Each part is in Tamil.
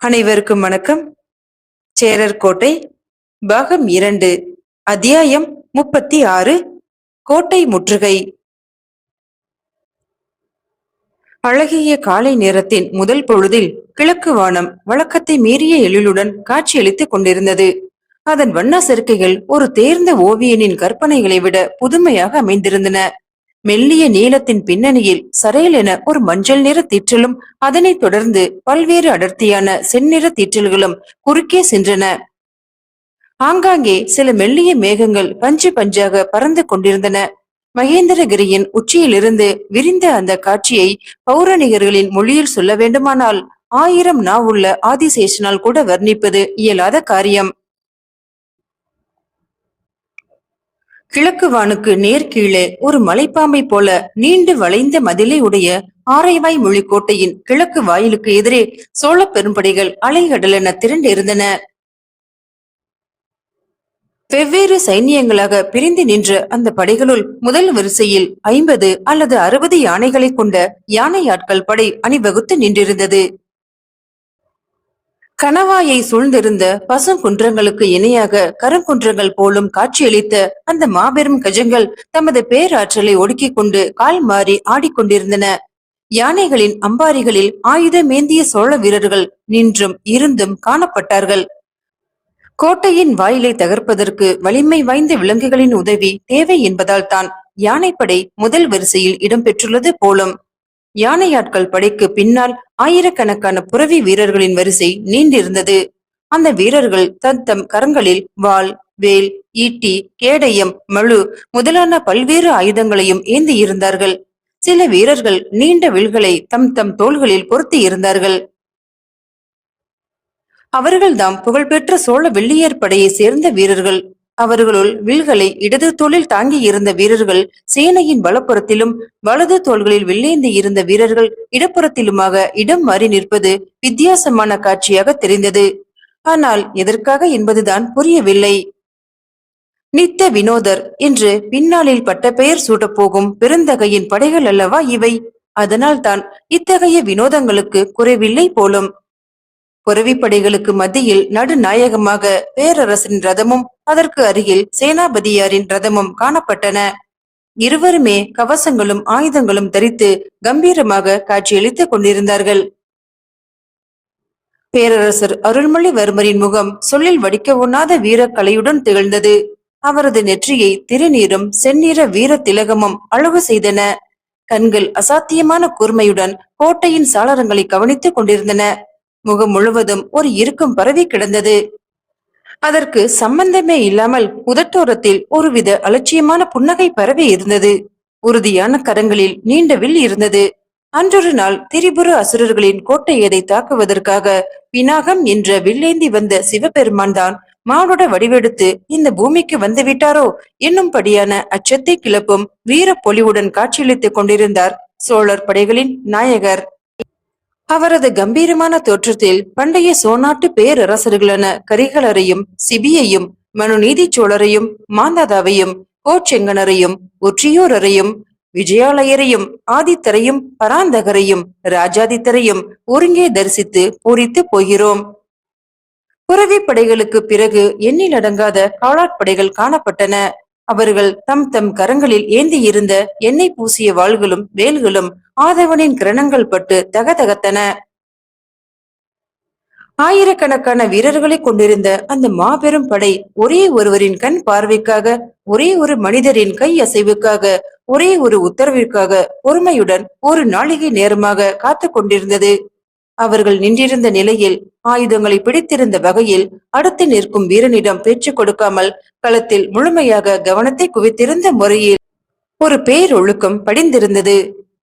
அனைவருக்கும் வணக்கம். சேரர் கோட்டை பாகம் 2, அத்தியாயம் 36, கோட்டை முற்றுகை. அழகிய காலை நேரத்தின் முதல் பொழுதில் கிழக்கு வானம் வழக்கத்தை மீறிய எழிலுடன் காட்சியளித்துக் கொண்டிருந்தது. அதன் வண்ண சேர்க்கைகள் ஒரு தேர்ந்த ஓவியனின் கற்பனைகளை விட புதுமையாக அமைந்திருந்தன. மெல்லிய நீளத்தின் பின்னணியில் சரையல் என ஒரு மஞ்சள் நிற தீற்றலும் அதனைத் தொடர்ந்து பல்வேறு அடர்த்தியான செந்நிற தீற்றல்களும் குறுக்கே சென்றன. ஆங்காங்கே சில மெல்லிய மேகங்கள் பஞ்சு பஞ்சாக பறந்து கொண்டிருந்தன. மகேந்திரகிரியின் உச்சியிலிருந்து விரிந்த அந்த காட்சியை பௌராணிகர்களின் மொழியில் சொல்ல வேண்டுமானால் 1000 நாவுள்ள ஆதிசேஷனால் கூட வர்ணிப்பது இயலாத காரியம். கிழக்கு வானுக்கு நேர் கீழே ஒரு மலைப்பாம்பை போல நீண்டு வளைந்த மதிலை உடைய ஆரைவாய் மொழி கோட்டையின் கிழக்கு வாயிலுக்கு எதிரே சோழ பெரும்படைகள் அலைகடலென திரண்டு இருந்தன. வெவ்வேறு சைன்யங்களாக பிரிந்து நின்ற அந்த படைகளுள் முதல் வரிசையில் 50 அல்லது 60 யானைகளை கொண்ட யானை ஆட்கள் படை அணிவகுத்து நின்றிருந்தது. கணவாயை சூழ்ந்திருந்த பசுங்குன்றங்களுக்கு இணையாக கருங்குன்றங்கள் போலும் காட்சியளித்த அந்த மாபெரும் கஜங்கள் தமது பேராற்றலை ஒடுக்கிக் கொண்டு கால் மாறி ஆடிக்கொண்டிருந்தன. யானைகளின் அம்பாரிகளில் ஆயுதமேந்திய சோழ வீரர்கள் நின்றும் இருந்தும் காணப்பட்டார்கள். கோட்டையின் வாயிலை தகர்ப்பதற்கு வலிமை வாய்ந்த விலங்குகளின் உதவி தேவை என்பதால் தான் யானைப்படை முதல் வரிசையில் இடம்பெற்றுள்ளது போலும். யானையாட்கள் படைக்கு பின்னால் ஆயிரக்கணக்கான புரவி வீரர்களின் வரிசை நீண்டிருந்தது. அந்த வீரர்கள் தத்தம் கரங்களில் வாள், வேல், ஈட்டி, கேடயம், மழு முதலான பல்வேறு ஆயுதங்களையும் ஏந்தி இருந்தார்கள். சில வீரர்கள் நீண்ட வில்களை தம் தம் தோள்களில் பொருத்தி இருந்தார்கள். அவர்கள்தாம் புகழ்பெற்ற சோழ வெள்ளியர் படையை சேர்ந்த வீரர்கள். அவர்களுள் வில்களை இடது தோளில் தாங்கி இருந்த வீரர்கள் சேனையின் வலப்புறத்திலும், வலது தோள்களில் வில்லேந்தி இருந்த வீரர்கள் இடப்புறத்திலுமாக இடம் மாறி நிற்பது வித்தியாசமான காட்சியாக தெரிந்தது. ஆனால் எதற்காக என்பதுதான் புரியவில்லை. நித்த வினோதர் என்று பின்னாளில் பட்ட பெயர் சூட்டப்போகும் பெருந்தகையின் படைகள் அல்லவா இவை. அதனால் தான் இத்தகைய வினோதங்களுக்கு குறைவில்லை போலும். புரவிப்படைகளுக்கு மத்தியில் நடுநாயகமாக பேரரசரின் ரதமும் அதற்கு அருகில் சேனாபதியாரின் ரதமும் காணப்பட்டன. இருவருமே கவசங்களும் ஆயுதங்களும் தரித்து கம்பீரமாக காட்சியளித்துக் கொண்டிருந்தார்கள். பேரரசர் அருள்மொழிவர்மரின் முகம் சொல்லில் வடிக்க உண்ணாத வீரக்கலையுடன் திகழ்ந்தது. அவரது நெற்றியை திருநீரும் செந்நிற வீர திலகமும் அழகு செய்தன. கண்கள் அசாத்தியமான கூர்மையுடன் கோட்டையின் சாளரங்களை கவனித்துக் கொண்டிருந்தன. முகம் முழுவதும் ஒரு இறுக்கம் பரவி கிடந்தது. அதற்கு சம்பந்தமே இல்லாமல் உதட்டோரத்தில் ஒருவித அலட்சியமான புன்னகை பரவி இருந்தது. உறுதியான கரங்களில் நீண்ட வில் இருந்தது. அன்றொரு நாள் திரிபுர அசுரர்களின் கோட்டையதை தாக்குவதற்காக பினாகம் என்ற வில்லேந்தி வந்த சிவபெருமான் தான் மானுட வடிவெடுத்து இந்த பூமிக்கு வந்து விட்டாரோ என்னும்படியான அச்சத்தை கிளப்பும் வீர பொலிவுடன் காட்சியளித்துக் கொண்டிருந்தார் சோழர் படைகளின் நாயகர். அவரது கம்பீரமான தோற்றத்தில் பண்டைய சோநாட்டு பேரரசர்களான கரிகாலரையும், சிபியையும், மனுநீதி சோழரையும், மாந்தாதாவையும், கோச்செங்கனரையும், ஒற்றியூரையும், விஜயாலயரையும், ஆதித்தரையும், பராந்தகரையும், ராஜாதித்தரையும் ஒருங்கே தரிசித்து பூரித்து போகிறோம். புரவி படைகளுக்கு பிறகு எண்ணிலடங்காத காலாட்படைகள் காணப்பட்டன. அவர்கள் தம் தம் கரங்களில் ஏந்தி இருந்த எண்ணெய் பூசிய வாள்களும் வேல்களும் ஆதவனின் கிரணங்கள் பட்டு தகதகத்தன. ஆயிரக்கணக்கான வீரர்களை கொண்டிருந்த அந்த மாபெரும் படை ஒரே ஒருவரின் கண் பார்வைக்காக, ஒரே ஒரு மனிதரின் கை அசைவுக்காக, ஒரே ஒரு உத்தரவிற்காக பொறுமையுடன் ஒரு நாளிகை நேரமாக காத்து கொண்டிருந்தது. அவர்கள் நின்றிருந்த நிலையில், ஆயுதங்களை பிடித்திருந்த வகையில், அடுத்து நிற்கும் வீரனிடம் பேச்சு கொடுக்காமல் களத்தில் முழுமையாக கவனத்தை குவித்திருந்த முறையில் ஒரு பேரொழுக்கம் படிந்திருந்தது.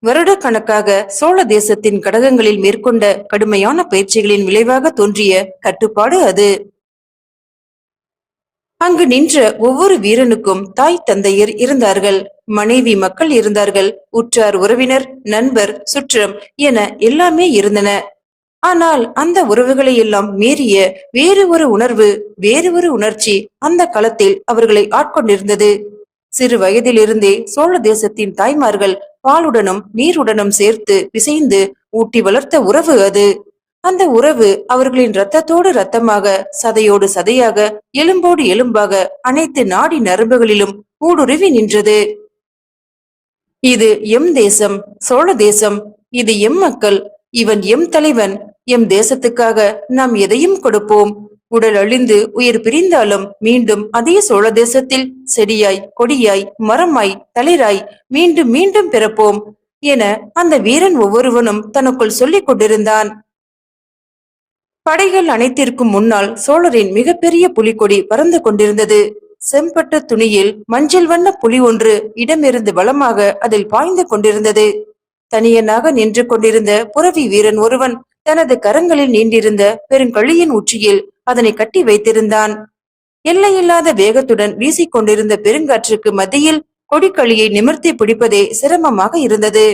வருடக்கணக்காக சோழ தேசத்தின் கடகங்களில் மேற்கொண்ட கடுமையான பயிற்சிகளின் விளைவாக தோன்றிய கட்டுப்பாடு அது. அங்கு நின்ற ஒவ்வொரு வீரனுக்கும் தாய் தந்தையர் இருந்தார்கள், மனைவி மக்கள் இருந்தார்கள், உற்றார் உறவினர், நண்பர், சுற்றம் என எல்லாமே இருந்தன. ஆனால் அந்த உறவுகளை எல்லாம் மீறிய வேறு ஒரு உணர்வு, வேறு ஒரு உணர்ச்சி அந்த களத்தில் அவர்களை ஆட்கொண்டிருந்தது. சிறு வயதிலிருந்தே சோழ தேசத்தின் தாய்மார்கள் பாலுடனும் நீருடனும் சேர்த்து பிசைந்து ஊட்டி வளர்த்த உறவு அது. அந்த உறவு அவர்களின் இரத்தத்தோடு இரத்தமாக, சதையோடு சதையாக, எலும்போடு எலும்பாக அனைத்து நாடி நரம்புகளிலும் ஊடுருவி நின்றது. இது எம் தேசம், சோழ தேசம். இது எம் மக்கள். இவன் எம் தலைவன். எம் தேசத்துக்காக நாம் எதையும் கொடுப்போம். உடல் அழிந்து உயிர் பிரிந்தாலும் மீண்டும் அதே சோழ தேசத்தில் செடியாய், கொடியாய், மரமாய், தளிராய் மீண்டும் மீண்டும் பிறப்போம் என அந்த வீரன் ஒவ்வொருவனும் தனக்குள் சொல்லிக் கொண்டிருந்தான். படைகள் அனைத்திற்கும் முன்னால் சோழரின் மிகப்பெரிய புலிக்கொடி பறந்து கொண்டிருந்தது. செம்பட்ட துணியில் மஞ்சள் வண்ண புலி ஒன்று இடமிருந்து வலமாக அதில் பாய்ந்து கொண்டிருந்தது. தனியனாக நின்று கொண்டிருந்த புரவி வீரன் ஒருவன் தனது கரங்களில் நீண்டிருந்த பெருங்கழியின் உச்சியில் அதனை கட்டி வைத்திருந்தான். எல்லையில்லாத வேகத்துடன் வீசிக்கொண்டிருந்த பெருங்காற்றுக்கு மத்தியில் கொடிக்களியை நிமிர்த்தி பிடிப்பதே சிரமமாக இருந்தது.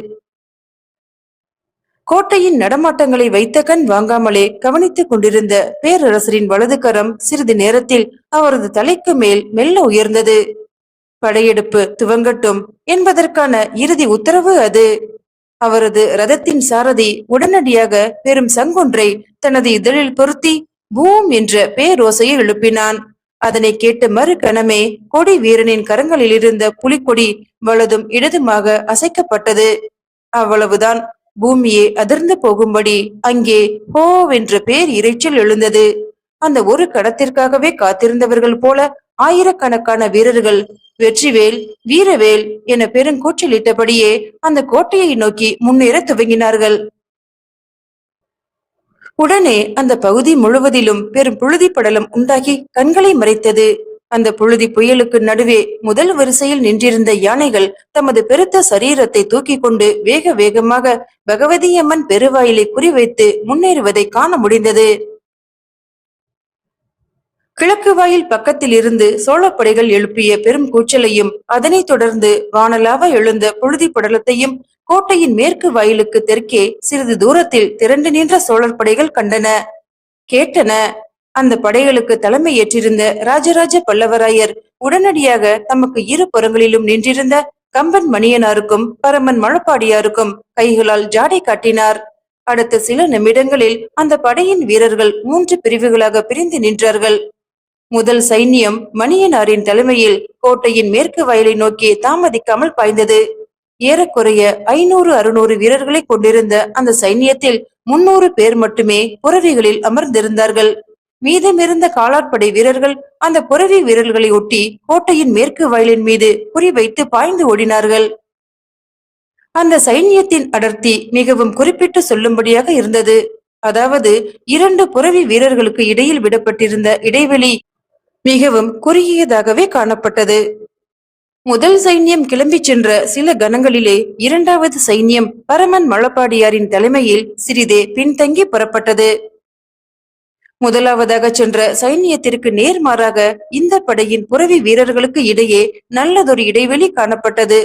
கோட்டையின் நடமாட்டங்களை வைத்த கண் வாங்காமலே கவனித்துக் கொண்டிருந்த பேரரசரின் வலது கரம் சிறிது நேரத்தில் அவரது தலைக்கு மேல் மெல்ல உயர்ந்தது. படையெடுப்பு துவங்கட்டும் என்பதற்கான இறுதி உத்தரவு அது. அவரது ரதத்தின் சாரதி உடனடியாக பெரும் சங்கொன்றை தனது இதழில் பொருத்தி பூம் என்ற பேரோசையை எழுப்பினான். அதனை கேட்டு மறு கணமே கொடி வீரனின் கரங்களில் இருந்த புலிக்கொடி வலதும் இடதுமாக அசைக்கப்பட்டது. அவ்வளவுதான். பூமியே அதிர்ந்து போகும்படி அங்கே ஹோவென்ற பேர் இரைச்சல் எழுந்தது. அந்த ஒரு கடத்திற்காகவே காத்திருந்தவர்கள் போல ஆயிரக்கணக்கான வீரர்கள் வெற்றிவேல், வீரவேல் என பெருங்கூச்சலிட்டபடியே அந்த கோட்டையை நோக்கி முன்னேற துவங்கினார்கள். உடனே அந்த பகுதி முழுவதிலும் பெரும் புழுதி படலம் உண்டாகி கண்களை மறைத்தது. அந்த புழுதி புயலுக்கு நடுவே முதல் வரிசையில் நின்றிருந்த யானைகள் தமது பெருத்த சரீரத்தை தூக்கி கொண்டு வேக வேகமாக பகவதியம்மன் பெருவாயிலை குறிவைத்து முன்னேறுவதை காண முடிந்தது. கிழக்கு வாயில் பக்கத்தில் இருந்து சோழப்படைகள் எழுப்பிய பெரும் கூச்சலையும் அதனைத் தொடர்ந்து வானலாவ எழுந்த புழுதி படலத்தையும் கோட்டையின் மேற்கு வாயிலுக்கு தெற்கே சிறிது தூரத்தில் திரண்டு நின்ற சோழர் படைகள் கண்டன, கேட்டன. அந்த படைகளுக்கு தலைமை ஏற்றிருந்த ராஜராஜ பல்லவராயர் உடனடியாக தமக்கு இரு புறங்களிலும் நின்றிருந்த கம்பன் மணியனாருக்கும் பரமன் மழப்பாடியாருக்கும் கைகளால் ஜாடை காட்டினார். அடுத்த சில நிமிடங்களில் அந்த படையின் வீரர்கள் 3 பிரிவுகளாக பிரிந்து நின்றார்கள். முதல் சைன்யம் மணியனாரின் தலைமையில் கோட்டையின் மேற்கு வயலை நோக்கி தாமதிக்காமல் பாய்ந்தது. ஏறக்குறைய 500-600 வீரர்களை கொண்டிருந்த அந்த சைன்யத்தில் 300 பேர் மட்டுமே புறவிகளில் அமர்ந்திருந்தார்கள். மீதமிருந்த காலாட்படை வீரர்கள் அந்த புறவி வீரர்களை ஒட்டி கோட்டையின் மேற்கு வயலின் மீது குறிவைத்து பாய்ந்து ஓடினார்கள். அந்த சைன்யத்தின் அடர்த்தி மிகவும் குறிப்பிட்டு சொல்லும்படியாக இருந்தது. அதாவது 2 புறவி வீரர்களுக்கு இடையில் விடப்பட்டிருந்த இடைவெளி மிகவும் குறுகியதாகவே காணப்பட்டது. முதல் சைன்யம் கிளம்பி சென்ற சில கணங்களிலே இரண்டாவது சைன்யம் பரமன் மழப்பாடியாரின் தலைமையில் சிறிதே பின்தங்கி புறப்பட்டது. முதலாவதாக சென்ற சைன்யத்திற்கு நேர்மாறாக இந்த படையின் புறவி வீரர்களுக்கு இடையே நல்லதொரு இடைவெளி காணப்பட்டது.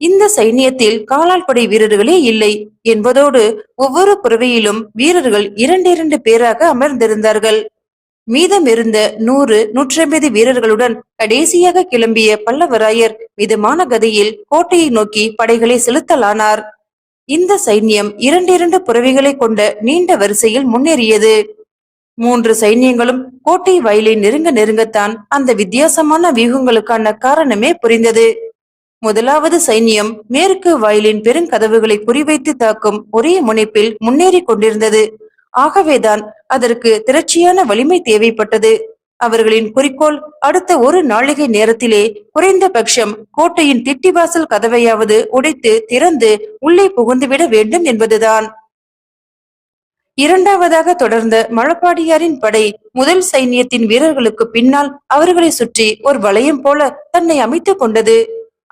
இந்த சைன்யத்தில் காலால் படை வீரர்களே இல்லை என்பதோடு ஒவ்வொரு புறவியிலும் வீரர்கள் 2 பேராக அமர்ந்திருந்தார்கள். மீதமிருந்த 100-150 வீரர்களுடன் கடைசியாக கிளம்பிய பல்லவராயர் மிதமான கதையில் கோட்டையை நோக்கி படைகளை செலுத்தலானார். இந்த சைன்யம் 2 புறவிகளை கொண்ட நீண்ட வரிசையில் முன்னேறியது. 3 சைன்யங்களும் கோட்டை வாயிலை நெருங்க நெருங்கத்தான் அந்த வித்தியாசமான வியூகங்களுக்கான காரணமே புரிந்தது. முதலாவது சைன்யம் மேற்கு வாயிலின் பெருங்கதவுகளை குறிவைத்து தாக்கும் ஒரே முனைப்பில் முன்னேறி கொண்டிருந்தது. ஆகவேதான் அதற்கு திரட்சியான வலிமை தேவைப்பட்டது. அவர்களின் குறிக்கோள் அடுத்த ஒரு நாளிகை நேரத்திலே குறைந்தபட்சம் கோட்டையின் திட்டிவாசல் கதவையாவது உடைத்து திறந்து உள்ளே புகுந்துவிட வேண்டும் என்பதுதான். இரண்டாவதாக தொடர்ந்த மழப்பாடியாரின் படை முதல் சைன்யத்தின் வீரர்களுக்கு பின்னால் அவர்களை சுற்றி ஒரு வளையம் போல தன்னை அமைத்துக் கொண்டது.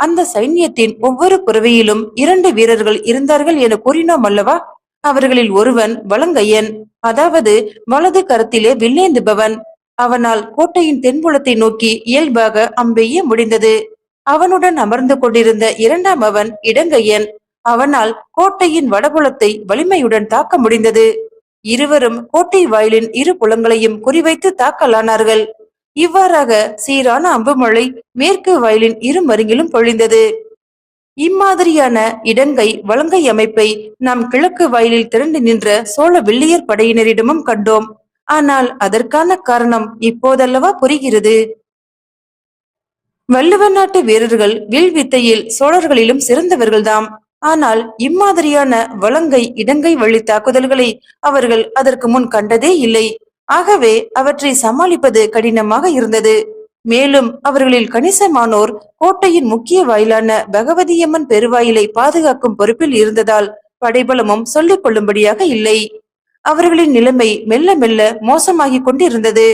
அந்த சைன்யத்தின் ஒவ்வொரு புறவையிலும் 2 வீரர்கள் இருந்தார்கள் என கூறினோம் அல்லவா? அவர்களில் ஒருவன் வலங்கையன், அதாவது வலது கரத்திலே வில்லேந்துபவன். அவனால் கோட்டையின் தென்புலத்தை நோக்கி இயல்பாக அம்பெய்ய முடிந்தது. அவனுடன் அமர்ந்து கொண்டிருந்த இரண்டாம் அவன் இடங்கையன். அவனால் கோட்டையின் வடபுலத்தை வலிமையுடன் தாக்க முடிந்தது. இருவரும் கோட்டை வாயிலின் 2 புலங்களையும் குறிவைத்து தாக்கலானார்கள். இவ்வாறாக சீரான அம்புமழை மேற்கு வாயிலின் 2 மருங்கிலும் பொழிந்தது. இம்மாதிரியான இடங்கை வலங்கை அமைப்பை நாம் கிழக்கு வாயிலில் திரண்டு நின்ற சோழ வெள்ளியர் படையினரிடமும் கண்டோம். ஆனால் அதற்கான காரணம் இப்போதல்லவா புரிகிறது. வள்ளுவ நாட்டு வீரர்கள் வில் வித்தையில் சோழர்களிலும் சிறந்தவர்கள்தாம். ஆனால் இம்மாதிரியான வலங்கை இடங்கை வழி தாக்குதல்களை அவர்கள் அதற்கு முன் கண்டதே இல்லை. ஆகவே அவற்றை சமாளிப்பது கடினமாக இருந்தது. மேலும் அவர்களில் கணிசமானோர் கோட்டையின் முக்கிய வாயிலான பகவதியம்மன் பெருவாயிலை பாதுகாக்கும் பொறுப்பில் இருந்ததால் படைபலமும் சொல்லிக் கொள்ளும்படியாக இல்லை. அவர்களின் நிலைமை மெல்ல மெல்ல மோசமாகிக் கொண்டிருந்தது.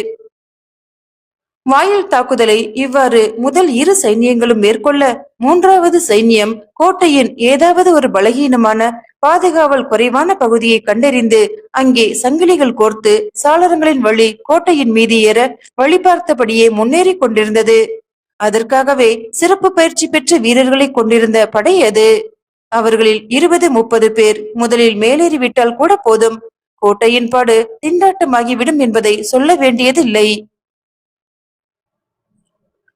வாயில் தாக்குதலை இவ்வாறு முதல் இரு சைன்யங்களும் மேற்கொள்ள, மூன்றாவது சைன்யம் கோட்டையின் ஏதாவது ஒரு பலகீனமான பாதுகாவல் குறைவான பகுதியை கண்டறிந்து அங்கே சங்கிலிகள் கோர்த்து சாளரங்களின் வழி கோட்டையின் மீது ஏற வழி பார்த்தபடியே முன்னேறி கொண்டிருந்தது. அதற்காகவே சிறப்பு பயிற்சி பெற்ற வீரர்களை கொண்டிருந்த படை அது. அவர்களில் 20-30 பேர் முதலில் மேலேறிவிட்டால் கூட போதும், கோட்டையின் பாடு திண்டாட்டமாகிவிடும் என்பதை சொல்ல வேண்டியதில்லை.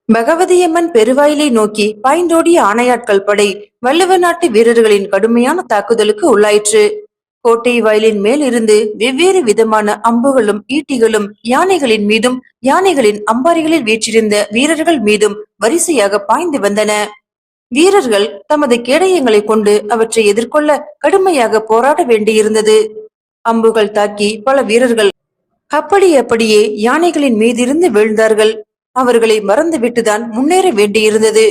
பகவதியம்மன் பெருவாயிலை நோக்கி பாய்ந்தோடிய ஆணையாட்கள் படை வள்ளுவ நாட்டு வீரர்களின் கடுமையான தாக்குதலுக்கு உள்ளாயிற்று. கோட்டை வாயிலின் மேல் இருந்து வெவ்வேறு விதமான அம்புகளும் ஈட்டிகளும் யானைகளின் மீதும் யானைகளின் அம்பாரிகளில் வீற்றிருந்த வீரர்கள் மீதும் வரிசையாக பாய்ந்து வந்தன. வீரர்கள் தமது கேடயங்களை கொண்டு அவற்றை எதிர்கொள்ள கடுமையாக போராட வேண்டியிருந்தது. அம்புகள் தாக்கி பல வீரர்கள் அப்படியே யானைகளின் மீதிருந்து வீழ்ந்தார்கள். அவர்களை மறந்துவிட்டுதான் முன்னேற வேண்டியிருந்தது.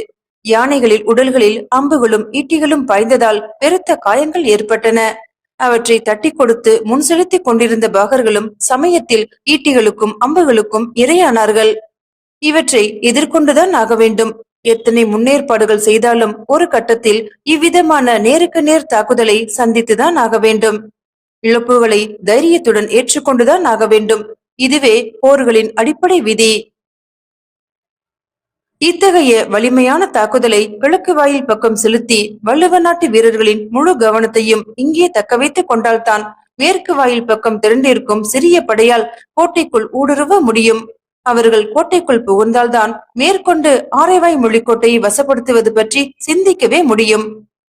யானைகளில் உடல்களில் அம்புகளும் ஈட்டிகளும் பாய்ந்ததால் பெருத்த காயங்கள் ஏற்பட்டன. அவற்றை தட்டி கொடுத்து முன் செலுத்திக் கொண்டிருந்த பாகர்களும் சமயத்தில் ஈட்டிகளுக்கும் அம்புகளுக்கும் இரையானார்கள். இவற்றை எதிர்கொண்டுதான் ஆக வேண்டும். எத்தனை முன்னேற்பாடுகள் செய்தாலும் ஒரு கட்டத்தில் இவ்விதமான நேருக்கு நேர் தாக்குதலை சந்தித்துதான் ஆக வேண்டும். இழப்புகளை தைரியத்துடன் ஏற்றுக்கொண்டுதான் ஆக வேண்டும். இதுவே போர்களின் அடிப்படை விதி. இத்தகைய வலிமையான தாக்குதலை கிழக்கு வாயில் பக்கம் செலுத்தி வள்ளுவ நாட்டு வீரர்களின் முழு கவனத்தையும் இங்கே தக்க வைத்துக் கொண்டால்தான் மேற்கு வாயில் பக்கம் திரண்டிருக்கும் சிறிய படையால் கோட்டைக்குள் ஊடுருவ முடியும். அவர்கள் கோட்டைக்குள் புகுந்தால்தான் மேற்கொண்டு ஆரைவாய் மொழிக்கோட்டையை வசப்படுத்துவது பற்றி சிந்திக்கவே முடியும்.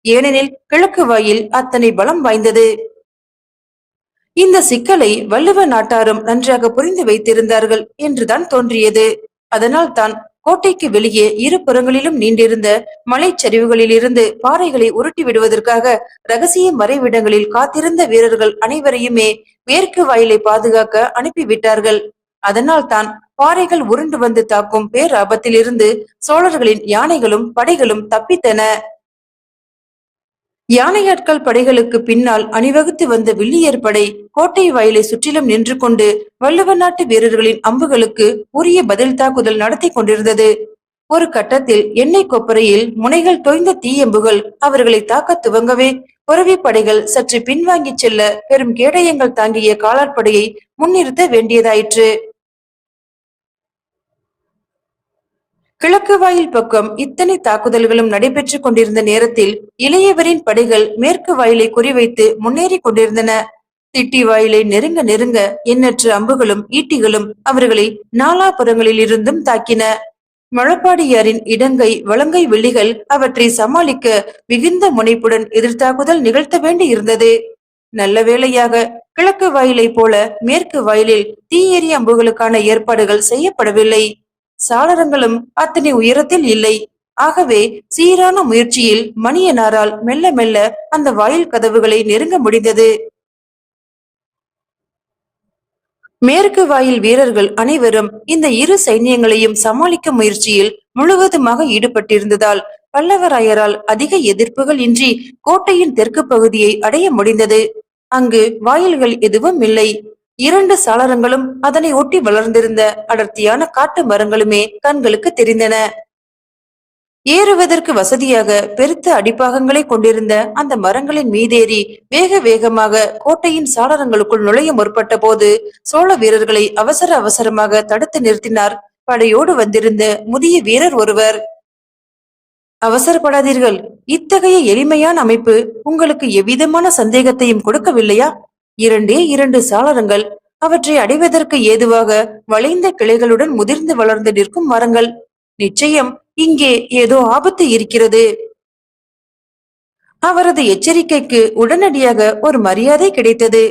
ஏனெனில் கிழக்கு வாயில் அத்தனை பலம் வாய்ந்தது. இந்த சிக்கலை வள்ளுவ நாட்டாரும் நன்றாக புரிந்து வைத்திருந்தார்கள் என்றுதான் தோன்றியது. அதனால் தான் கோட்டைக்கு வெளியே இரு புறங்களிலும் நீண்டிருந்த மலைச்சரிவுகளில் இருந்து பாறைகளை உருட்டி விடுவதற்காக ரகசிய மறைவிடங்களில் காத்திருந்த வீரர்கள் அனைவரையுமே மேற்கு வாயிலை பாதுகாக்க அனுப்பிவிட்டார்கள். அதனால் தான் பாறைகள் உருண்டு வந்து தாக்கும் பேராபத்திலிருந்து சோழர்களின் யானைகளும் படைகளும் தப்பித்தன. யானையாட்கள் படைகளுக்கு பின்னால் அணிவகுத்து வந்த வில்லியர் படை கோட்டை வாயிலை சுற்றிலும் நின்று கொண்டு வள்ளுவ நாட்டு வீரர்களின் அம்புகளுக்கு உரிய பதில் தாக்குதல் நடத்தி கொண்டிருந்தது. ஒரு கட்டத்தில் எண்ணெய் கொப்பரையில் முனைகள் தோய்ந்த தீயம்புகள் அவர்களை தாக்க துவங்கவே புறவி படைகள் சற்று பின்வாங்கி செல்ல பெரும் கேடயங்கள் தாங்கிய காலாட்படையை முன்னிறுத்த வேண்டியதாயிற்று. கிழக்கு வாயில் பக்கம் இத்தனை தாக்குதல்களும் நடைபெற்றுக் கொண்டிருந்த நேரத்தில் இளையவரின் படைகள் மேற்கு வாயிலை குறிவைத்து முன்னேறி கொண்டிருந்தன. திட்டி வாயிலை நெருங்க நெருங்க எண்ணற்ற அம்புகளும் ஈட்டிகளும் அவர்களை நாலாபுறங்களில் இருந்தும் தாக்கின. மழப்பாடியாரின் இடங்கை வலங்கை வெள்ளிகள் அவற்றை சமாளிக்க மிகுந்த முனைப்புடன் எதிர்த்தாக்குதல் நிகழ்த்த வேண்டி இருந்தது. நல்ல வேளையாக கிழக்கு வாயிலை போல மேற்கு வாயிலில் தீயெறி அம்புகளுக்கான ஏற்பாடுகள் செய்யப்படவில்லை. சாளரங்களும் அத்தனை உயரத்தில் இல்லை. ஆகவே சீரான முயற்சியில் மணியனாரால் மெல்ல மெல்ல அந்த வாயில் கதவுகளை நெருங்க முடிந்தது. மேற்கு வாயில் வீரர்கள் அனைவரும் இந்த இரு சைன்யங்களையும் சமாளிக்கும் முயற்சியில் முழுவதுமாக ஈடுபட்டிருந்ததால் பல்லவராயரால் அதிக எதிர்ப்புகள் இன்றி கோட்டையின் தெற்கு பகுதியை அடைய முடிந்தது. அங்கு வாயில்கள் எதுவும் இல்லை. இரண்டு சாளரங்களும் அதனை ஒட்டி வளர்ந்திருந்த அடர்த்தியான காட்டு மரங்களுமே கண்களுக்கு தெரிந்தன. ஏறுவதற்கு வசதியாக பெருத்த அடிப்பாகங்களை கொண்டிருந்த அந்த மரங்களின் மீதேறி வேக வேகமாக கோட்டையின் சாளரங்களுக்குள் நுழைய முற்பட்ட போது சோழ வீரர்களை அவசர அவசரமாக தடுத்து நிறுத்தினார் படையோடு வந்திருந்த முதிய வீரர் ஒருவர். அவசரப்படாதீர்கள். இத்தகைய எளிமையான அமைப்பு உங்களுக்கு எவ்விதமான சந்தேகத்தையும் கொடுக்கவில்லையா? இரண்டு சாளரங்கள், அவற்றை அடைவதற்கு ஏதுவாக வளைந்த கிளைகளுடன் முதிர்ந்து வளர்ந்து நிற்கும் மரங்கள். நிச்சயம் இங்கே ஏதோ ஆபத்து இருக்கிறது. அவரது எச்சரிக்கைக்கு உடனடியாக ஒரு மரியாதை கிடைத்தது.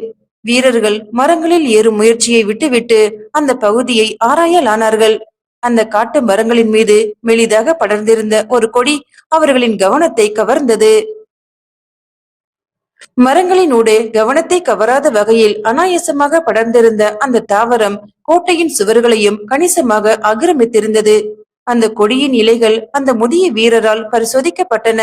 வீரர்கள் மரங்களில் ஏறும் முயற்சியை விட்டுவிட்டு அந்த பகுதியை ஆராயலானார்கள். அந்த காட்டு மரங்களின் மீது மெலிதாக படர்ந்திருந்த ஒரு கொடி அவர்களின் கவனத்தை கவர்ந்தது. மரங்களினூடே கவனத்தை கவராத வகையில் அனாயசமாக படர்ந்திருந்த அந்த தாவரம் கோட்டையின் சுவர்களையும் கணிசமாக ஆக்கிரமித்திருந்தது. அந்த கொடியின் இலைகள் அந்த முதிய வீரரால் பரிசோதிக்கப்பட்டன.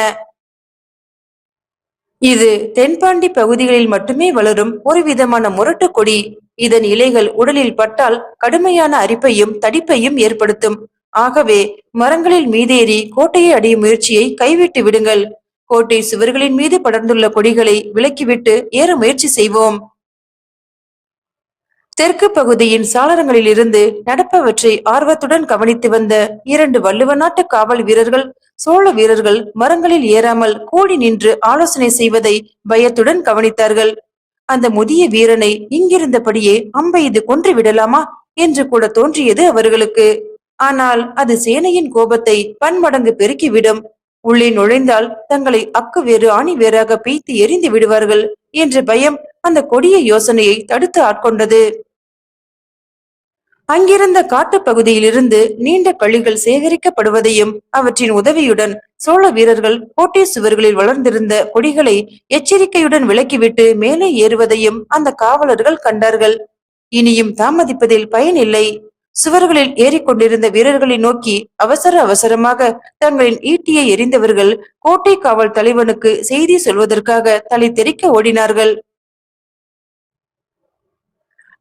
இது தென்பாண்டி பகுதிகளில் மட்டுமே வளரும் ஒரு விதமான முரட்டு கொடி. இதன் இலைகள் உடலில் பட்டால் கடுமையான அரிப்பையும் தடிப்பையும் ஏற்படுத்தும். ஆகவே மரங்களில் மீதேறி கோட்டையை அடையும் முயற்சியை கைவிட்டு விடுங்கள். கோட்டை சுவர்களின் மீது படர்ந்துள்ள கொடிகளை விலக்கிவிட்டு ஏற முயற்சி செய்வோம். தெற்கு பகுதியின் சாளரங்களில் இருந்து நடப்பவற்றை ஆர்வத்துடன் கவனித்து வந்த 2 வள்ளுவ நாட்டு காவல் வீரர்கள் சோழ வீரர்கள் மரங்களில் ஏறாமல் கூடி நின்று ஆலோசனை செய்வதை பயத்துடன் கவனித்தார்கள். அந்த முதிய வீரனை இங்கிருந்தபடியே அம்பெய்து கொன்று விடலாமா என்று கூட தோன்றியது அவர்களுக்கு. ஆனால் அது சேனையின் கோபத்தை பன்மடங்கு பெருக்கிவிடும். உள்ளே நுழைந்தால் தங்களை அக்கு வேறு ஆணி வேறாக பீய்த்து எரிந்து விடுவார்கள் என்ற பயம் அந்த கொடிய யோசனையை தடுத்து ஆட்கொண்டது. அங்கிருந்த காட்டு பகுதியிலிருந்து நீண்ட கழிகள் சேகரிக்கப்படுவதையும் அவற்றின் உதவியுடன் சோழ வீரர்கள் கோட்டை சுவர்களில் வளர்ந்திருந்த கொடிகளை எச்சரிக்கையுடன் விலக்கிவிட்டு மேலே ஏறுவதையும் அந்த காவலர்கள் கண்டார்கள். இனியும் தாமதிப்பதில் பயனில்லை. சுவர்களில் ஏறிக்கொண்டிருந்த வீரர்களை நோக்கி அவசர அவசரமாக தங்களின் ஈட்டியை எறிந்தவர்கள் கோட்டை காவல் தலைவனுக்கு செய்தி சொல்வதற்காக தலை தெறிக்க ஓடினார்கள்.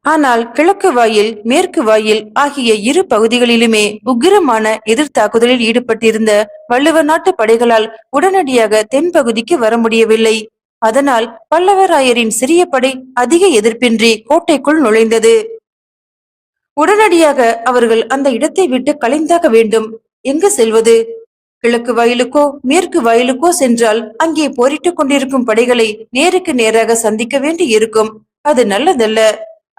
ஆனால் கிழக்கு வாயில் மேற்கு வாயில் ஆகிய இரு பகுதிகளிலுமே உக்கிரமான எதிர்த்தாக்குதலில் ஈடுபட்டிருந்த வள்ளுவ நாட்டு படைகளால் உடனடியாக தென்பகுதிக்கு வர முடியவில்லை. அதனால் பல்லவராயரின் சிறிய படை அதிக எதிர்ப்பின்றி கோட்டைக்குள் நுழைந்தது. உடனடியாக அவர்கள் அந்த இடத்தை விட்டு கலைந்தாக வேண்டும். எங்கு செல்வது? கிழக்கு வாயிலுக்கோ மேற்கு வாயிலுக்கோ சென்றால் அங்கே போரிட்டுக் கொண்டிருக்கும் படைகளை நேருக்கு நேராக சந்திக்க வேண்டி இருக்கும். அது நல்லதல்ல.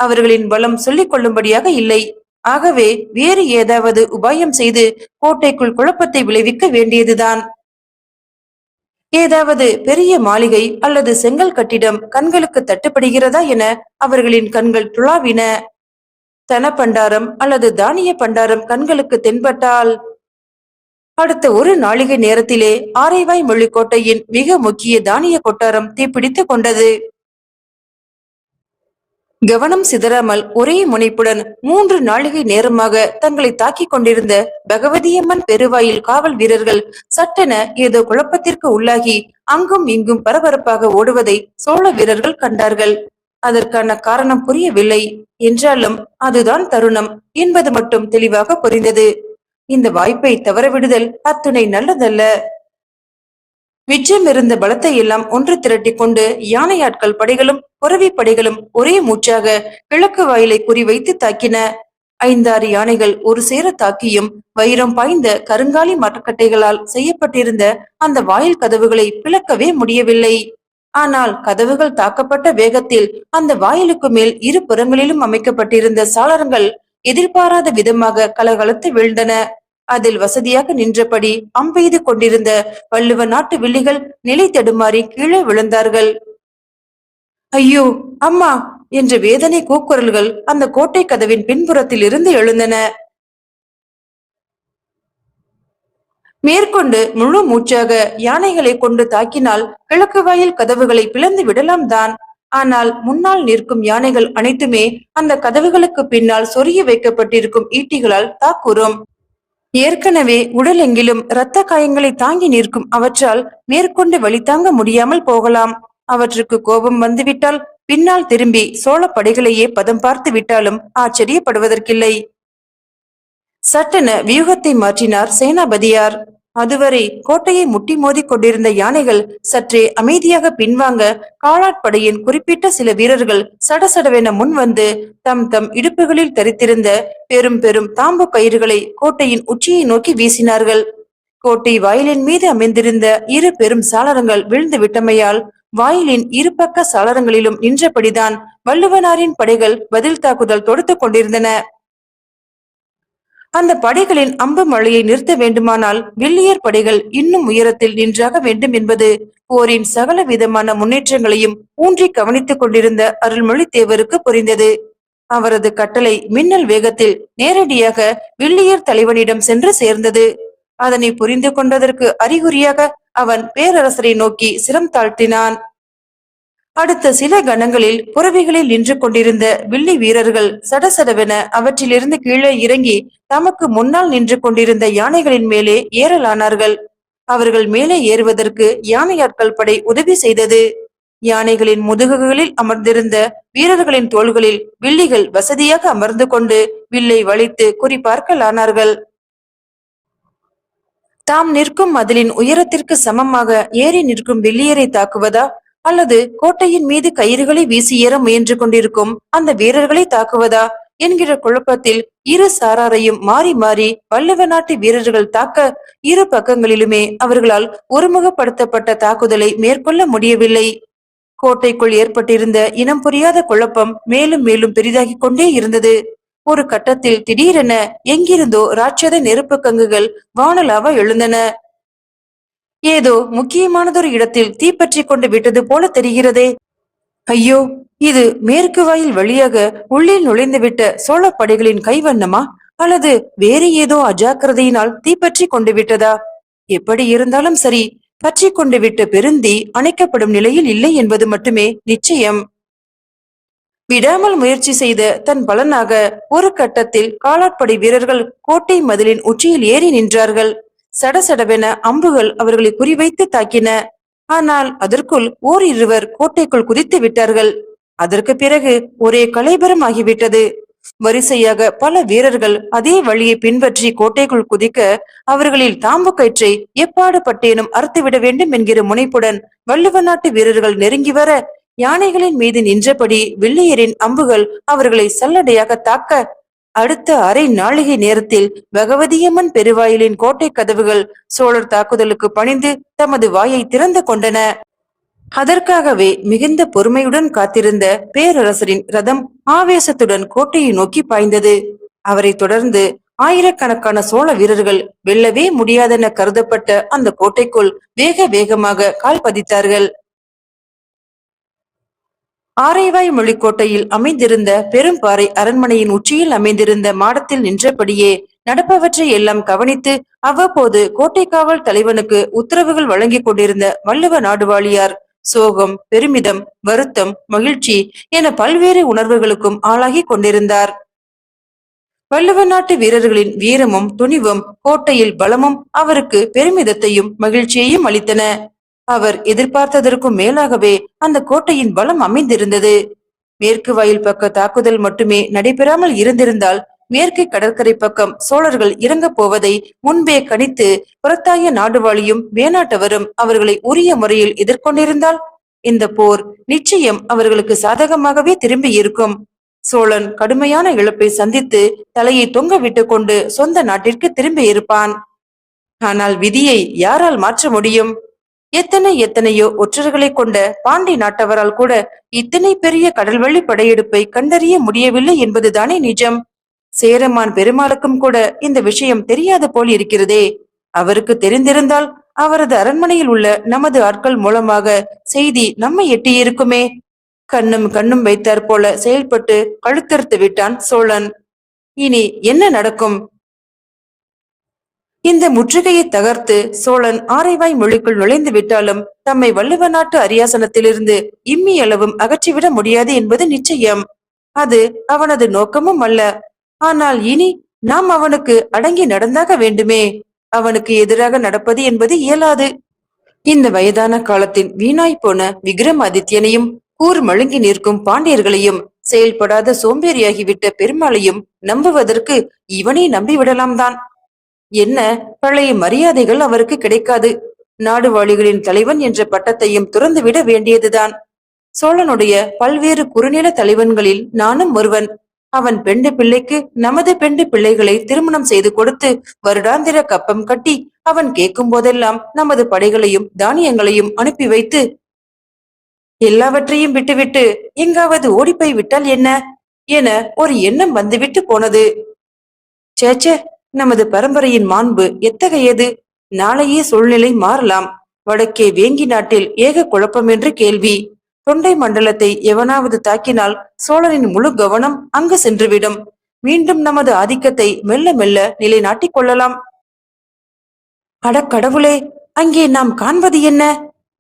அவர்களின் பலம் சொல்லிக் கொள்ளும்படியாக இல்லை. ஆகவே வேறு ஏதாவது உபாயம் செய்து கோட்டைக்குள் குழப்பத்தை விளைவிக்க வேண்டியதுதான். ஏதாவது பெரிய மாளிகை அல்லது செங்கல் கட்டிடம் கண்களுக்கு தட்டுப்படுகிறதா என அவர்களின் கண்கள் துளாவின. தன பண்டாரம் அல்லது தானிய பண்டாரம் கண்களுக்கு தென்பட்டால் அடுத்த ஒரு நாளிகை நேரத்திலே ஆரைவாய் மொழி கோட்டையின் மிக முக்கிய தானிய கொட்டாரம் தீப்பிடித்துக் கொண்டது. கவனம் சிதறாமல் ஒரே முனைப்புடன் 3 நாளிகை நேரமாக தங்களை தாக்கிக் கொண்டிருந்த பகவதியம்மன் பெருவாயில் காவல் வீரர்கள் சட்டென ஏதோ குழப்பத்திற்கு உள்ளாகி அங்கும் இங்கும் பரபரப்பாக ஓடுவதை சோழ வீரர்கள் கண்டார்கள். அதற்கான காரணம் புரியவில்லை. என்றாலும் அதுதான் தருணம் என்பது மட்டும் தெளிவாக புரிந்தது. இந்த வாய்ப்பை தவறவிடுதல் அத்துணை நல்லதல்ல. மிச்சமிருந்த பலத்தை எல்லாம் ஒன்று திரட்டி கொண்டு யானையாட்கள் படைகளும் புறவி படைகளும் ஒரே மூச்சாக கிழக்கு வாயிலை குறிவைத்து தாக்கின. 5-6 யானைகள் ஒரு சேர தாக்கியும் வைரம் பாய்ந்த கருங்காலி மரக்கட்டைகளால் செய்யப்பட்டிருந்த அந்த வாயில் கதவுகளை பிளக்கவே முடியவில்லை. ஆனால் கதவுகள் தாக்கப்பட்ட வேகத்தில் அந்த வாயிலுக்கு மேல் இரு புறங்களிலும் அமைக்கப்பட்டிருந்த சாளரங்கள் எதிர்பாராத விதமாக கலகலத்து வீழ்ந்தன. அதில் வசதியாக நின்றபடி அம்பெய்து கொண்டிருந்த வள்ளுவ நாட்டு வில்லிகள் நிலை தடுமாறி கீழே விழுந்தார்கள். ஐயோ, அம்மா என்ற வேதனை கூக்குரல்கள் அந்த கோட்டை கதவின் பின்புறத்தில் இருந்து எழுந்தன. மேற்கொண்டு முழு மூச்சாக யானைகளை கொண்டு தாக்கினால் கிழக்கு வாயில் கதவுகளை பிளந்து விடலாம் தான். ஆனால் முன்னால் நிற்கும் யானைகள் அனைத்துமே அந்த கதவுகளுக்கு பின்னால் சொருகி வைக்கப்பட்டிருக்கும் ஈட்டிகளால் தாக்குறும். ஏற்கனவே உடலெங்கிலும் இரத்த காயங்களை தாங்கி நிற்கும் அவற்றால் மேற்கொண்டு வழி தாங்க முடியாமல் போகலாம். அவற்றுக்கு கோபம் வந்துவிட்டால் பின்னால் திரும்பி சோழ படைகளையே பதம் பார்த்து விட்டாலும் ஆச்சரியப்படுவதற்கில்லை. சட்டென வியூகத்தை மாற்றினார் சேனாபதியார். அதுவரை கோட்டையை முட்டி மோதி கொண்டிருந்த யானைகள் சற்றே அமைதியாக பின்வாங்க காலாட்படையின் குறிப்பிட்ட சில வீரர்கள் சடசடவென முன் வந்து தம் தம் இடுப்புகளில் தரித்திருந்த பெரும் பெரும் தாம்பு கயிறுகளை கோட்டையின் உச்சியை நோக்கி வீசினார்கள். கோட்டை வாயிலின் மீது அமைந்திருந்த இரு பெரும் சாளரங்கள் விழுந்து விட்டமையால் வாயிலின் இருபக்க சாளரங்களிலும் நின்றபடிதான் வள்ளுவனாரின் படைகள் பதில் தாக்குதல் தொடுத்துக் கொண்டிருந்தன. அந்த படைகளின் அம்பு மழையை நிறுத்த வேண்டுமானால் வெள்ளியர் படைகள் இன்னும் உயரத்தில் நின்றாக வேண்டும் என்பது போரின் சகல விதமான முன்னேற்றங்களையும் ஊன்றி கவனித்துக் கொண்டிருந்த அருள்மொழித்தேவருக்கு புரிந்தது. அவரது கட்டளை மின்னல் வேகத்தில் நேரடியாக வெள்ளியர் தலைவனிடம் சென்று சேர்ந்தது. அதனை புரிந்து கொண்டதற்கு அறிகுறியாக அவன் பேரரசரை நோக்கி சிரம் தாழ்த்தினான். அடுத்த சில கணங்களில் புறவிகளில் நின்று கொண்டிருந்த வில்லி வீரர்கள் சடசடவென அவற்றிலிருந்து கீழே இறங்கி தமக்கு முன்னால் நின்று கொண்டிருந்த யானைகளின் மேலே ஏறலானார்கள். அவர்கள் மேலே ஏறுவதற்கு யானையாட்கள் படை உதவி செய்தது. யானைகளின் முதுகுகளில் அமர்ந்திருந்த வீரர்களின் தோள்களில் வில்லிகள் வசதியாக அமர்ந்து கொண்டு வில்லை வளைத்து குறிபார்க்கலானார்கள். தாம் நிற்கும் மதிலின் உயரத்திற்கு சமமாக ஏறி நிற்கும் வெள்ளியரை தாக்குவதா அல்லது கோட்டையின் மீது கயிறுகளை வீசி ஏற முயன்று கொண்டிருக்கும் அந்த வீரர்களை தாக்குவதா என்கிற குழப்பத்தில் இரு சாராரையும் மாறி மாறி வல்லவ நாட்டு வீரர்கள் தாக்க இரு பக்கங்களிலுமே அவர்களால் ஒருமுகப்படுத்தப்பட்ட தாக்குதலை மேற்கொள்ள முடியவில்லை. கோட்டைக்குள் ஏற்பட்டிருந்த இனம் புரியாத குழப்பம் மேலும் மேலும் பெரிதாகிக் கொண்டே இருந்தது. ஒரு கட்டத்தில் திடீரென எங்கிருந்தோ ராட்சத நெருப்பு கங்குகள் வானலாவ எழுந்தன. ஏதோ முக்கியமானதொரு இடத்தில் தீப்பற்றி கொண்டு விட்டது போல தெரிகிறதே. ஐயோ, இது மேற்கு வாயில் வழியாக உள்ளில் நுழைந்துவிட்ட சோழ படைகளின் கைவண்ணமா அல்லது வேறு ஏதோ அஜாக்கிரதையினால் தீப்பற்றி கொண்டு விட்டதா? எப்படி இருந்தாலும் சரி, பற்றி கொண்டு விட்ட பெருந்தீ அணைக்கப்படும் நிலையில் இல்லை என்பது மட்டுமே நிச்சயம். விடாமல் முயற்சி செய்த தன் பலனாக ஒரு கட்டத்தில் காலாட்படை வீரர்கள் கோட்டை மதிலின் உச்சியில் ஏறி நின்றார்கள். சடசடவென அம்புகள் அவர்களை குறிவைத்து தாக்கின. ஆனால் அதற்குள் ஓரிருவர் கோட்டைக்குள் குதித்து விட்டார்கள். அதற்கு பிறகு ஒரே கலைபரம் ஆகிவிட்டது. வரிசையாக பல வீரர்கள் அதே வழியை பின்பற்றி கோட்டைக்குள் குதிக்க அவர்களில் தாம்பு கயிற்றை எப்பாடு பட்டேனும் அறுத்துவிட வேண்டும் என்கிற முனைப்புடன் வள்ளுவ நாட்டு வீரர்கள் நெருங்கி வர யானைகளின் மீது நின்றபடி வெள்ளியரின் அம்புகள் அவர்களை சல்லடையாக தாக்க அடுத்த அரை நாழிகை நேரத்தில் பகவதியம்மன் பெருவாயிலின் கோட்டை கதவுகள் சோழர் தாக்குதலுக்கு பணிந்து தமது வாயை திறந்து கொண்டன. அதற்காகவே மிகுந்த பொறுமையுடன் காத்திருந்த பேரரசரின் ரதம் ஆவேசத்துடன் கோட்டையை நோக்கி பாய்ந்தது. அவரை தொடர்ந்து ஆயிரக்கணக்கான சோழ வீரர்கள் வெல்லவே முடியாதென கருதப்பட்ட அந்த கோட்டைக்குள் வேக வேகமாக கால் பதித்தார்கள். ஆரைவாய் மொழிக்கோட்டையில் அமைந்திருந்த பெரும்பாறை அரண்மனையின் உச்சியில் அமைந்திருந்த மாடத்தில் நின்றபடியே நடப்பவற்றை எல்லாம் கவனித்து அவ்வப்போது கோட்டை காவல் தலைவனுக்கு உத்தரவுகள் வழங்கிக் கொண்டிருந்த வள்ளுவ நாடுவாழியார் சோகம், பெருமிதம், வருத்தம், மகிழ்ச்சி என பல்வேறு உணர்வுகளுக்கும் ஆளாகி கொண்டிருந்தார். வள்ளுவ நாட்டு வீரர்களின் வீரமும் துணிவும் கோட்டையில் பலமும் அவருக்கு பெருமிதத்தையும் மகிழ்ச்சியையும் அளித்தன. அவர் எதிர்பார்த்ததற்கும் மேலாகவே அந்த கோட்டையின் பலம் அமைந்திருந்தது. மேற்கு வாயில் பக்க தாக்குதல் மட்டுமே நடைபெறாமல் இருந்திருந்தால் மேற்கு கடற்கரை பக்கம் சோழர்கள் இறங்கப் போவதை முன்பே கணித்து புறத்தாய நாடுவாழியும் வேணாட்டவரும் அவர்களை உரிய முறையில் எதிர்கொண்டிருந்தால் இந்த போர் நிச்சயம் அவர்களுக்கு சாதகமாகவே திரும்பி இருக்கும். சோழன் கடுமையான இழப்பை சந்தித்து தலையை தொங்க விட்டு கொண்டு சொந்த நாட்டிற்கு திரும்பி இருப்பான். ஆனால் விதியை யாரால் மாற்ற முடியும்? எத்தனையோ ஒற்றர்களை கொண்ட பாண்டி நாட்டவரால் கூட இத்தனை பெரிய கடல்வழி படையெடுப்பை கண்டறிய முடியவில்லை என்பதுதானே நிஜம். சேரமான் பெருமாளுக்கும் கூட இந்த விஷயம் தெரியாத போல் இருக்கிறதே. அவருக்கு தெரிந்திருந்தால் அவரது அரண்மனையில் உள்ள நமது ஆட்கள் மூலமாக செய்தி நம்மை எட்டியிருக்குமே. கண்ணும் கண்ணும் வைத்தாற் போல செயல்பட்டு கழுத்தறுத்து விட்டான் சோழன். இனி என்ன நடக்கும்? இந்த முற்றுகையை தகர்த்து சோழன் ஆரைவாய் மொழிக்குள் நுழைந்து விட்டாலும் தம்மை வள்ளுவ நாட்டு அரியாசனத்திலிருந்து இம்மி அளவும் அகற்றிவிட முடியாது என்பது நிச்சயம். அது அவனது நோக்கமும் அல்ல. ஆனால் இனி நாம் அவனுக்கு அடங்கி நடந்தாக வேண்டுமே. அவனுக்கு எதிராக நடப்பது என்பது இயலாது. இந்த வயதான காலத்தின் வீணாய் போன விக்ரமாதித்யனையும் கூர் மழுங்கி நிற்கும் பாண்டியர்களையும் செயல்படாத சோம்பேறியாகிவிட்ட பெருமாளையும் நம்புவதற்கு இவனை நம்பிவிடலாம் தான். என்ன பழைய மரியாதைகள் அவருக்கு கிடைக்காது. நாடுவாழிகளின் தலைவன் என்ற பட்டத்தையும் துறந்துவிட வேண்டியதுதான். சோழனுடைய பல்வேறு குறுநில தலைவன்களில் நானும் ஒருவன். அவன் பெண்டு பிள்ளைக்கு நமது பெண்டு பிள்ளைகளை திருமணம் செய்து கொடுத்து வருடாந்திர கப்பம் கட்டி அவன் கேட்கும் போதெல்லாம் நமது படைகளையும் தானியங்களையும் அனுப்பி வைத்து எல்லாவற்றையும் விட்டுவிட்டு எங்காவது ஓடிப்போய் விட்டால் என்ன என ஒரு எண்ணம் வந்துவிட்டு போனது. சேச்சே, நமது பரம்பரையின் மாண்பு எத்தகையது? நாளையே சூழ்நிலை மாறலாம். வடக்கே வேங்கி நாட்டில் ஏக குழப்பம் என்று கேள்வி. தொண்டை மண்டலத்தை எவனாவது தாக்கினால் சோழரின் முழு கவனம் அங்கு சென்றுவிடும். மீண்டும் நமது ஆதிக்கத்தை மெல்ல மெல்ல நிலைநாட்டிக் கொள்ளலாம். அடக்கடவுளே, அங்கே நாம் காண்பது என்ன?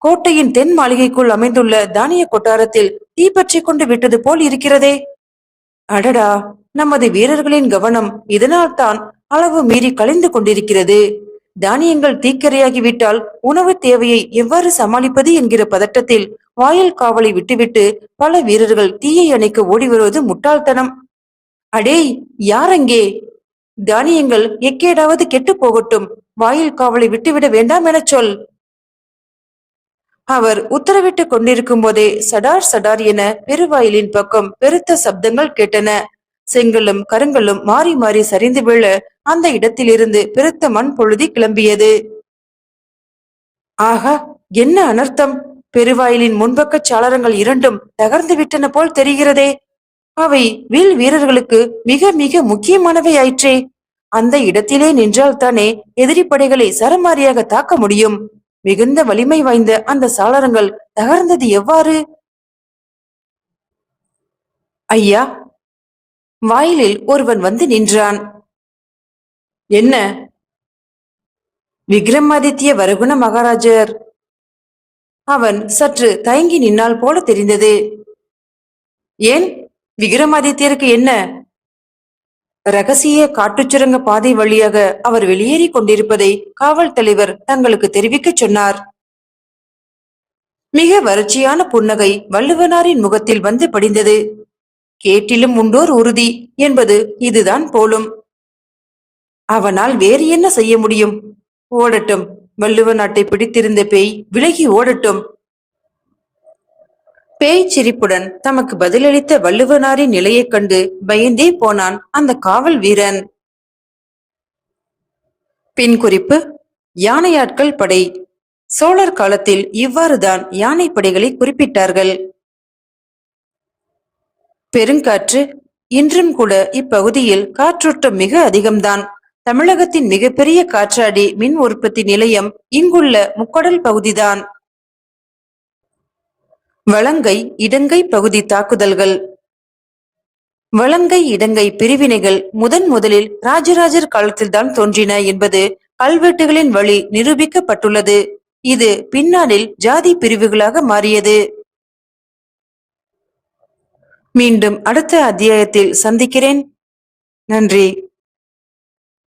கோட்டையின் தென் மாளிகைக்குள் அமைந்துள்ள தானிய கொட்டாரத்தில் தீப்பற்றி கொண்டு விட்டது போல் இருக்கிறதே. அடடா, நமது வீரர்களின் கவனம் இதனால் தான் அளவு மீறி கலைந்து கொண்டிருக்கிறது. தானியங்கள் தீக்கரையாகிவிட்டால் உணவு தேவையை எவ்வாறு சமாளிப்பது என்கிற பதட்டத்தில் வாயில் காவலை விட்டுவிட்டு பல வீரர்கள் தீயை அணைக்க ஓடி வருவது முட்டாள்தனம். அடேய், யாரங்கே? தானியங்கள் எக்கேடாவது கெட்டு போகட்டும், வாயில் காவலை விட்டுவிட வேண்டாம் எனச் சொல். அவர் உத்தரவிட்டுக் கொண்டிருக்கும் போதே சடார் சடார் என பெருவாயிலின் பக்கம் பெருத்த சப்தங்கள் கேட்டன. செங்கல்லும் கருங்கல்லும் மாறி மாறி சரிந்து விழ அந்த இடத்திலிருந்து பெருத்த மண் பொழுதி கிளம்பியது. ஆகா, என்ன அனர்த்தம்! பெருவாயிலின் முன்பக்க சாளரங்கள் இரண்டும் தகர்ந்து விட்டன போல் தெரிகிறதே. அவை வில் வீரர்களுக்கு மிக மிக முக்கியமானவை ஆயிற்றே. அந்த இடத்திலே நின்றால்தானே எதிரி படைகளை சரமாரியாக தாக்க முடியும். மிகுந்த வலிமை வாய்ந்த அந்த சாளரங்கள் தகர்ந்தது எவ்வாறு? ஐயா! வாயிலில் ஒருவன் வந்து நின்றான். என்ன? விக்ரமாதித்ய வரகுண மகாராஜர். அவன் சற்று தயங்கி நின்னால் போல தெரிந்தது. ஏன், விக்ரமாதித்யருக்கு என்ன? ரகசிய காட்டுச்சுரங்க பாதை வழியாக அவர் வெளியேறி கொண்டிருப்பதை காவல் தலைவர் தங்களுக்கு தெரிவிக்க சொன்னார். மிக வறட்சியான புன்னகை வள்ளுவனாரின் முகத்தில் வந்து படிந்தது. கேட்டிலும் உண்டோர் உறுதி என்பது இதுதான் போலும். அவனால் வேறு என்ன செய்ய முடியும்? ஓடட்டும், வள்ளுவ நாட்டை பிடித்திருந்த பேய் விலகி ஓடட்டும். பேய் சிரிப்புடன் தமக்கு பதிலளித்த வள்ளுவனாரின் நிலையைக் கண்டு பயந்தே போனான் அந்த காவல் வீரன். பின் குறிப்பு: யானையாட்கள் படை. சோழர் காலத்தில் இவ்வாறுதான் யானை படைகளை குறிப்பிட்டார்கள். பெருங்காற்று. இன்றும் கூட இப்பகுதியில் காற்றோட்டம் மிக அதிகம்தான். தமிழகத்தின் மிகப்பெரிய காற்றாடி மின் உற்பத்தி நிலையம் இங்குள்ள முக்கடல் பகுதிதான். வலங்கை இடங்கை பகுதி தாக்குதல்கள். வலங்கை இடங்கை பிரிவினைகள் முதலில் ராஜராஜர் காலத்தில்தான் தோன்றின என்பது கல்வெட்டுகளின் வழி நிரூபிக்கப்பட்டுள்ளது. இது பின்னாளில் ஜாதி பிரிவுகளாக மாறியது. மீண்டும் அடுத்த அத்தியாயத்தில் சந்திக்கிறேன். நன்றி.